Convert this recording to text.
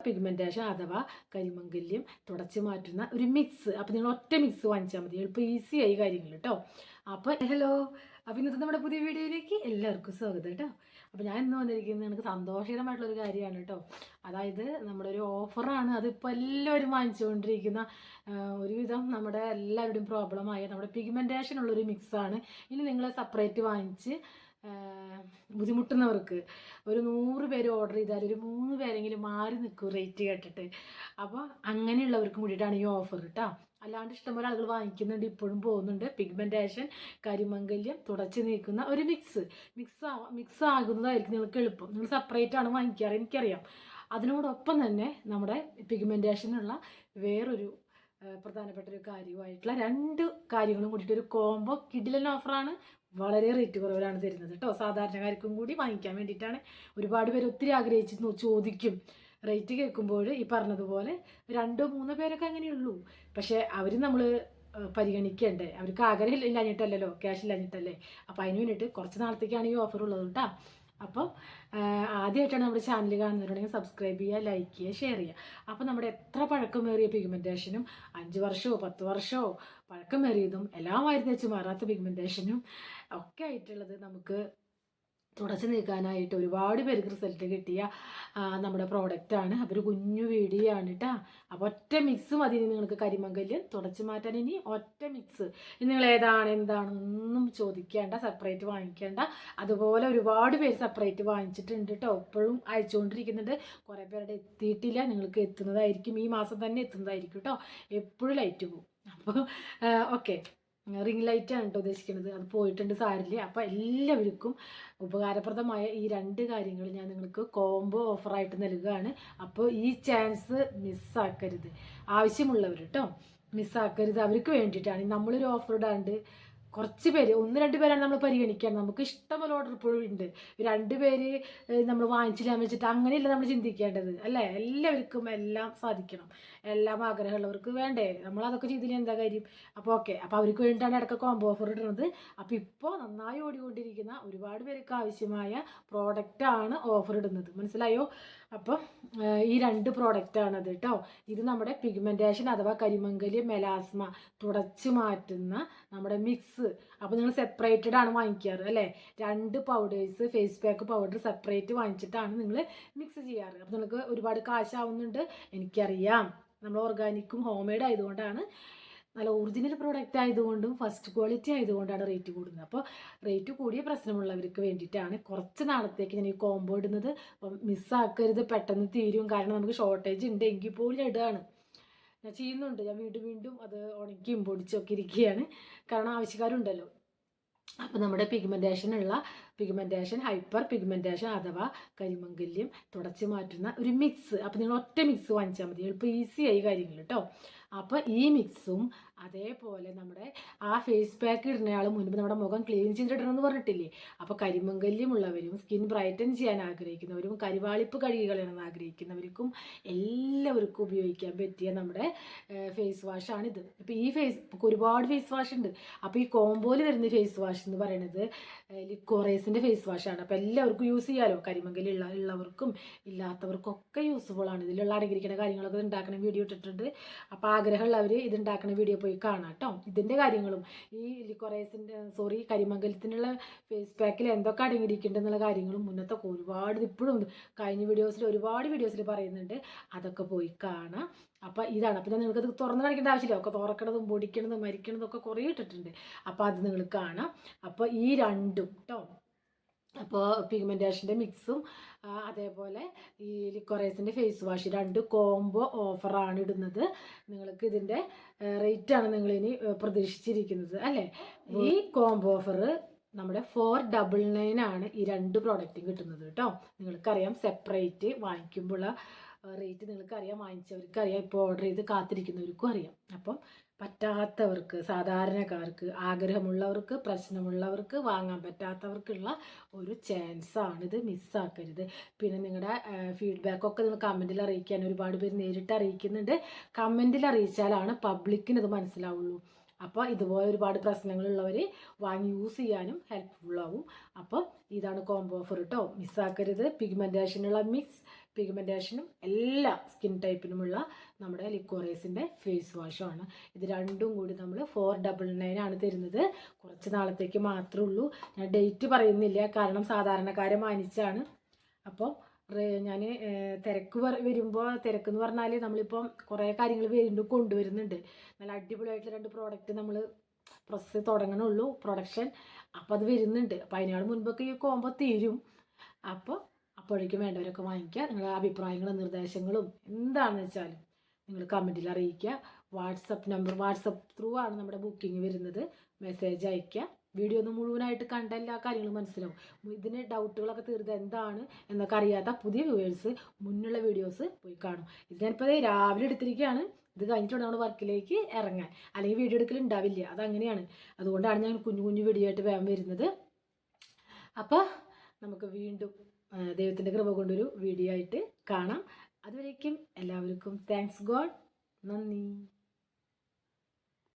Pigmentation അഥവാ കരിമംഗല്യം തുടച്ചു മാറ്റുന്ന ഒരു മിക്സ്. അപ്പോൾ നിങ്ങൾ ഒറ്റ മിക്സ് വാങ്ങിച്ചാൽ മതി, എളുപ്പം ഈസി ആയി കാര്യങ്ങൾ കേട്ടോ. അപ്പോൾ ഹലോ, അപ്പോൾ ഇന്നത്തെ നമ്മുടെ പുതിയ വീഡിയോയിലേക്ക് എല്ലാവർക്കും സ്വാഗതം കേട്ടോ. അപ്പോൾ ഞാൻ ഇന്ന് വന്നിരിക്കുന്നത് എനിക്ക് സന്തോഷകരമായിട്ടുള്ളൊരു കാര്യമാണ് കേട്ടോ. അതായത് നമ്മുടെ ഒരു ഓഫറാണ്, അതിപ്പോൾ എല്ലാവരും വാങ്ങിച്ചുകൊണ്ടിരിക്കുന്ന ഒരുവിധം നമ്മുടെ എല്ലാവരുടെയും പ്രോബ്ലമായ നമ്മുടെ പിഗ്മെൻറ്റേഷൻ ഉള്ളൊരു മിക്സാണ്. ഇനി നിങ്ങൾ സെപ്പറേറ്റ് വാങ്ങിച്ച് ബുദ്ധിമുട്ടുന്നവർക്ക് ഒരു 100 പേര് ഓർഡർ ചെയ്താൽ ഒരു 3 പേരെങ്കിലും മാറി നിൽക്കും റേറ്റ് കേട്ടിട്ട്. അപ്പോൾ അങ്ങനെയുള്ളവർക്കും കൂടിയിട്ടാണ് ഈ ഓഫർ കേട്ടോ. അല്ലാണ്ട് ഇഷ്ടംപോലെ ആളുകൾ വാങ്ങിക്കുന്നുണ്ട്, ഇപ്പോഴും പോകുന്നുണ്ട്. പിഗ്മെൻറ്റേഷൻ കരിമംഗല്യം തുടച്ച് നീക്കുന്ന ഒരു മിക്സ് ആകുന്നതായിരിക്കും നിങ്ങൾക്ക് എളുപ്പം. നിങ്ങൾ സെപ്പറേറ്റ് ആണ് വാങ്ങിക്കാറ്, എനിക്കറിയാം. അതിനോടൊപ്പം തന്നെ നമ്മുടെ പിഗ്മെൻറ്റേഷനുള്ള വേറൊരു പ്രധാനപ്പെട്ട ഒരു കാര്യമായിട്ടുള്ള 2 കാര്യങ്ങളും കൂടിയിട്ട് ഒരു കോംബോ കിഡിലൻ ഓഫറാണ്. വളരെ റേറ്റ് കുറവിലാണ് തരുന്നത് കേട്ടോ. സാധാരണക്കാർക്കും കൂടി വാങ്ങിക്കാൻ വേണ്ടിയിട്ടാണ്. ഒരുപാട് പേര് ഒത്തിരി ആഗ്രഹിച്ച് ചോദിക്കും. റേറ്റ് കേൾക്കുമ്പോൾ ഈ പറഞ്ഞതുപോലെ 2-3 പേരൊക്കെ അങ്ങനെയുള്ളൂ. പക്ഷേ അവർ നമ്മൾ പരിഗണിക്കേണ്ടേ, അവർക്ക് ആഗ്രഹം ഇല്ലാഞ്ഞിട്ടല്ലല്ലോ, ക്യാഷ് ഇല്ലാഞ്ഞിട്ടല്ലേ. അപ്പോൾ അതിന് വേണ്ടിയിട്ട് കുറച്ച് നാളത്തേക്കാണ് ഈ ഓഫർ ഉള്ളത് കേട്ടോ. അപ്പം ആദ്യമായിട്ടാണ് നമ്മുടെ ചാനൽ കാണുന്നവരുണ്ടെങ്കിൽ സബ്സ്ക്രൈബ് ചെയ്യുക, ലൈക്ക് ചെയ്യുക, ഷെയർ ചെയ്യുക. അപ്പോൾ നമ്മുടെ എത്ര പഴക്കമേറിയ പിഗ്മെൻറ്റേഷനും 5 വർഷമോ 10 വർഷമോ പഴക്കമേറിയതും എല്ലാം മരുന്ന് വെച്ച് മാറാത്ത പിഗ്മെൻറ്റേഷനും ഒക്കെ ആയിട്ടുള്ളത് നമുക്ക് തുടച്ച് നീക്കാനായിട്ട് ഒരുപാട് പേർക്ക് റിസൾട്ട് കിട്ടിയ നമ്മുടെ പ്രോഡക്റ്റാണ്. അപ്പോൾ ഒരു കുഞ്ഞു വീഡിയോ ആണ് കേട്ടോ. അപ്പോൾ ഒറ്റ മിക്സ് മതി നിങ്ങൾക്ക് കരിമംഗല്യം തുടച്ച് മാറ്റാൻ. ഇനി ഒറ്റ മിക്സ്. ഇനി നിങ്ങൾ എന്താണെന്നൊന്നും ചോദിക്കേണ്ട, സെപ്പറേറ്റ് വാങ്ങിക്കേണ്ട. അതുപോലെ ഒരുപാട് പേര് സെപ്പറേറ്റ് വാങ്ങിച്ചിട്ടുണ്ട് കേട്ടോ. ഇപ്പോഴും അയച്ചുകൊണ്ടിരിക്കുന്നുണ്ട്. കുറേ പേരുടെ എത്തിയിട്ടില്ല, നിങ്ങൾക്ക് എത്തുന്നതായിരിക്കും, ഈ മാസം തന്നെ എത്തുന്നതായിരിക്കും കേട്ടോ. എപ്പോഴും ലൈറ്റ് പോകും. അപ്പോൾ ഓക്കെ, റിംഗ് ലൈറ്റാണ് കേട്ടോ ഉദ്ദേശിക്കുന്നത്. അത് പോയിട്ടുണ്ട്, സാരില്ല. അപ്പോൾ എല്ലാവർക്കും ഉപകാരപ്രദമായ ഈ 2 കാര്യങ്ങൾ ഞാൻ നിങ്ങൾക്ക് കോംബോ ഓഫറായിട്ട് നൽകുകയാണ്. അപ്പോൾ ഈ ചാൻസ് മിസ്സാക്കരുത്. ആവശ്യമുള്ളവർ കേട്ടോ, മിസ്സാക്കരുത്. അവർക്ക് വേണ്ടിയിട്ടാണ് നമ്മളൊരു ഓഫർ ഇടാണ്ട് കുറച്ച് പേര്, 1-2 പേരാണ് നമ്മൾ പരിഗണിക്കാൻ. നമുക്ക് ഇഷ്ടംപോലെ ഓർഡർ ഇപ്പോഴും ഉണ്ട്. 2 പേര് നമ്മൾ വാങ്ങിച്ചില്ല വെച്ചിട്ട് അങ്ങനെയല്ല നമ്മൾ ചിന്തിക്കേണ്ടത്, അല്ലേ? എല്ലാവർക്കും എല്ലാം സാധിക്കണം, എല്ലാം ആഗ്രഹമുള്ളവർക്ക് വേണ്ടേ. നമ്മളതൊക്കെ ചെയ്തില്ല എന്താ കാര്യം? അപ്പോൾ ഓക്കെ, അപ്പോൾ അവർക്ക് വേണ്ടിയിട്ടാണ് ഇടയ്ക്ക് കോംബോ ഓഫർ ഇടുന്നത്. അപ്പോൾ ഇപ്പോൾ നന്നായി ഓടിക്കൊണ്ടിരിക്കുന്ന ഒരുപാട് പേർക്ക് ആവശ്യമായ പ്രോഡക്റ്റാണ് ഓഫർ ഇടുന്നത്, മനസ്സിലായോ? അപ്പം ഈ 2 പ്രോഡക്റ്റാണത് കേട്ടോ. ഇത് നമ്മുടെ പിഗ്മെൻറ്റേഷൻ അഥവാ കരിമംഗല്യം മെലാസ്മ തുടച്ച് മാറ്റുന്ന നമ്മുടെ മിക്സ്. അപ്പോൾ നിങ്ങൾ സെപ്പറേറ്റഡ് ആണ് വാങ്ങിക്കാറ്, അല്ലേ? 2 powders, face pack powder separate വാങ്ങിച്ചിട്ടാണ് നിങ്ങൾ മിക്സ് ചെയ്യാറ്. അപ്പോൾ നിങ്ങൾക്ക് ഒരുപാട് കാശാവുന്നുണ്ട്, എനിക്കറിയാം. നമ്മൾ ഓർഗാനിക്കും ഹോം മെയ്ഡ് ആയതുകൊണ്ടാണ്, നല്ല ഒറിജിനൽ പ്രോഡക്റ്റ് ആയതുകൊണ്ടും ഫസ്റ്റ് ക്വാളിറ്റി ആയതുകൊണ്ടാണ് റേറ്റ് കൂടുന്നത്. അപ്പോൾ റേറ്റ് കൂടിയ പ്രശ്നമുള്ളവർക്ക് വേണ്ടിയിട്ടാണ് കുറച്ച് നാളത്തേക്ക് ഞാൻ ഈ കോംബോ ഇടുന്നത്. അപ്പം മിസ്സാക്കരുത്, പെട്ടെന്ന് തീരും. കാരണം നമുക്ക് ഷോർട്ടേജ് ഉണ്ട് എങ്കിൽ പോലും ഇടുകയാണ്, ഞാൻ ചെയ്യുന്നുണ്ട്. ഞാൻ വീണ്ടും അത് ഉണക്കിയും പൊടിച്ചൊക്കെ ഇരിക്കുകയാണ്, കാരണം ആവശ്യക്കാരുണ്ടല്ലോ. അപ്പോൾ നമ്മുടെ പിഗ്മെൻറ്റേഷൻ ഹൈപ്പർ പിഗ്മെൻറ്റേഷൻ അഥവാ കരിമംഗല്യം തുടച്ച് മാറ്റുന്ന ഒരു മിക്സ്. അപ്പോൾ നിങ്ങൾ ഒറ്റ മിക്സ് വാങ്ങിച്ചാൽ മതി, എളുപ്പം ഈസി ആയി കാര്യങ്ങൾ കേട്ടോ. അപ്പോൾ ഈ മിക്സും അതേപോലെ നമ്മുടെ ആ ഫേസ് പാക്ക് ഇടുന്നയാൾ മുൻപ് നമ്മുടെ മുഖം ക്ലീൻ ചെയ്തിടണമെന്ന് പറഞ്ഞിട്ടില്ലേ. അപ്പോൾ കരിമംഗല്യമുള്ളവരും സ്കിൻ ബ്രൈറ്റൻ ചെയ്യാൻ ആഗ്രഹിക്കുന്നവരും കരിവാളിപ്പ് കഴുകി കളയണമെന്ന് ആഗ്രഹിക്കുന്നവർക്കും എല്ലാവർക്കും ഉപയോഗിക്കാൻ പറ്റിയ നമ്മുടെ ഫേസ് വാഷാണിത്. ഇപ്പോൾ ഈ ഒരുപാട് ഫേസ് വാഷ് ഉണ്ട്. അപ്പോൾ ഈ കോംബോയിൽ വരുന്ന ഫേസ് വാഷ് എന്ന് പറയുന്നത് ലിക്കോറേസിൻ്റെ ഫേസ് വാഷാണ്. അപ്പോൾ എല്ലാവർക്കും യൂസ് ചെയ്യാമല്ലോ, കരിമംഗല്യം ഉള്ളവർക്കും ഇല്ലാത്തവർക്കും ഒക്കെ യൂസ്ഫുൾ ആണ്. ഇതിലുള്ള അടങ്ങിയിരിക്കുന്ന കാര്യങ്ങളൊക്കെ ഉണ്ടാക്കുന്ന വീഡിയോ ഇട്ടിട്ടുണ്ട്. അപ്പോൾ ആഗ്രഹമുള്ളവർ ഇതുണ്ടാക്കുന്ന വീഡിയോ പോയി കാണാം കേട്ടോ. ഇതിൻ്റെ കാര്യങ്ങളും ഈ കരിമംഗലത്തിനുള്ള ഫേസ് പാക്കിൽ എന്തൊക്കെ അടങ്ങിയിരിക്കേണ്ടെന്നുള്ള കാര്യങ്ങളും മുന്നത്തെ ഒരുപാട് ഇപ്പോഴും കഴിഞ്ഞ ഒരുപാട് വീഡിയോസിൽ പറയുന്നുണ്ട്. അതൊക്കെ പോയി കാണാം. അപ്പോൾ ഇതാണ്. അപ്പോൾ ഞാൻ നിങ്ങൾക്കത് തുറന്ന് കാണിക്കേണ്ട ആവശ്യമില്ല, ഒക്കെ തുറക്കണതും പൊടിക്കണതും മരിക്കണതും ഒക്കെ കുറേ ഇട്ടിട്ടുണ്ട്. അപ്പോൾ അത് നിങ്ങൾ കാണാം. അപ്പോൾ ഈ 2 കേട്ടോ. അപ്പോൾ പിഗ്മെൻറ്റേഷൻ്റെ മിക്സും അതേപോലെ ഈ ലിക്കോറേസിൻ്റെ ഫേസ് വാഷ് 2 കോംബോ ഓഫറാണ് ഇടുന്നത്. നിങ്ങൾക്ക് ഇതിൻ്റെ റേറ്റാണ് നിങ്ങളിനി പ്രതീക്ഷിച്ചിരിക്കുന്നത്, അല്ലേ? ഈ കോംബോ ഓഫർ നമ്മുടെ 499 ആണ് ഈ 2 പ്രോഡക്റ്റും കിട്ടുന്നത് കേട്ടോ. നിങ്ങൾക്കറിയാം, സെപ്പറേറ്റ് വാങ്ങിക്കുമ്പോൾ റേറ്റ് നിങ്ങൾക്കറിയാം, വാങ്ങിച്ചവർക്കറിയാം, ഇപ്പോൾ ഓർഡർ ചെയ്ത് കാത്തിരിക്കുന്നവർക്കും അറിയാം. അപ്പം പറ്റാത്തവർക്ക്, സാധാരണക്കാർക്ക്, ആഗ്രഹമുള്ളവർക്ക്, പ്രശ്നമുള്ളവർക്ക്, വാങ്ങാൻ പറ്റാത്തവർക്കുള്ള ഒരു ചാൻസാണിത്, മിസ്സാക്കരുത്. പിന്നെ നിങ്ങളുടെ ഫീഡ്ബാക്കൊക്കെ നിങ്ങൾ കമൻറ്റിൽ അറിയിക്കാൻ ഒരുപാട് പേര് നേരിട്ട് അറിയിക്കുന്നുണ്ട്. കമൻറ്റിൽ അറിയിച്ചാലാണ് പബ്ലിക്കിന് ഇത് മനസ്സിലാവുള്ളൂ. അപ്പോൾ ഇതുപോലെ ഒരുപാട് പ്രശ്നങ്ങളുള്ളവർ വാങ്ങി യൂസ് ചെയ്യാനും ഹെൽപ്ഫുള്ളാവും. അപ്പോൾ ഇതാണ് കോംബോ ഓഫർ കേട്ടോ, മിസ്സാക്കരുത്. പിഗ്മെൻറ്റേഷനുള്ള മിക്സ്, പിഗ്മെൻറ്റേഷനും എല്ലാ സ്കിൻ ടൈപ്പിനുമുള്ള നമ്മുടെ ലിക്കോറൈസിൻ്റെ ഫേസ് വാഷാണ്. ഇത് രണ്ടും കൂടി നമ്മൾ 499 ആണ് തരുന്നത്. കുറച്ച് നാളത്തേക്ക് മാത്രമേ ഉള്ളൂ. ഞാൻ ഡേറ്റ് പറയുന്നില്ല, കാരണം സാധാരണക്കാരെ മാനിച്ചാണ്. അപ്പോൾ ഞാൻ തിരക്ക് വരുമ്പോൾ, തിരക്കെന്ന് പറഞ്ഞാൽ നമ്മളിപ്പം കുറേ കാര്യങ്ങൾ വീണ്ടും കൊണ്ടുവരുന്നുണ്ട്. നല്ല അടിപൊളിയായിട്ടുള്ള 2 പ്രോഡക്റ്റ് നമ്മൾ പ്രോസസ്സ് തുടങ്ങണുള്ളൂ, പ്രൊഡക്ഷൻ. അപ്പോൾ അത് വരുന്നുണ്ട്. അപ്പോൾ അതിനാൾ മുൻപൊക്കെ ഈ കോമ്പോ തീരും. അപ്പോഴേക്കും വേണ്ടവരൊക്കെ വാങ്ങിക്കുക. നിങ്ങളുടെ അഭിപ്രായങ്ങളും നിർദ്ദേശങ്ങളും എന്താണെന്ന് വെച്ചാലും നിങ്ങൾ കമൻറ്റിൽ അറിയിക്കുക. വാട്സപ്പ് ത്രൂ ആണ് നമ്മുടെ ബുക്കിംഗ് വരുന്നത്. മെസ്സേജ് അയയ്ക്കുക. വീഡിയോ ഒന്ന് മുഴുവനായിട്ട് കണ്ട എല്ലാ കാര്യങ്ങളും മനസ്സിലാവും. ഇതിന് ഡൗട്ടുകളൊക്കെ തീർത്ത് എന്താണ് എന്നൊക്കെ അറിയാത്ത പുതിയ വ്യൂവേഴ്സ് മുന്നുള്ള വീഡിയോസ് പോയി കാണും. ഇത് ഞാനിപ്പോൾ രാവിലെ എടുത്തിരിക്കുകയാണ്. ഇത് കഴിഞ്ഞിട്ട് നമ്മൾ വർക്കിലേക്ക് ഇറങ്ങാൻ, അല്ലെങ്കിൽ വീഡിയോ എടുക്കൽ ഉണ്ടാവില്ല, അതങ്ങനെയാണ്. അതുകൊണ്ടാണ് ഞാൻ കുഞ്ഞു കുഞ്ഞു വീഡിയോ ആയിട്ട് വേഗം വരുന്നത്. അപ്പോൾ നമുക്ക് വീണ്ടും ദൈവത്തിൻ്റെ കൃപ കൊണ്ടൊരു വീഡിയോ ആയിട്ട് കാണാം. അതുവരേക്കും എല്ലാവർക്കും താങ്ക്സ് ഗോഡ്. നന്ദി.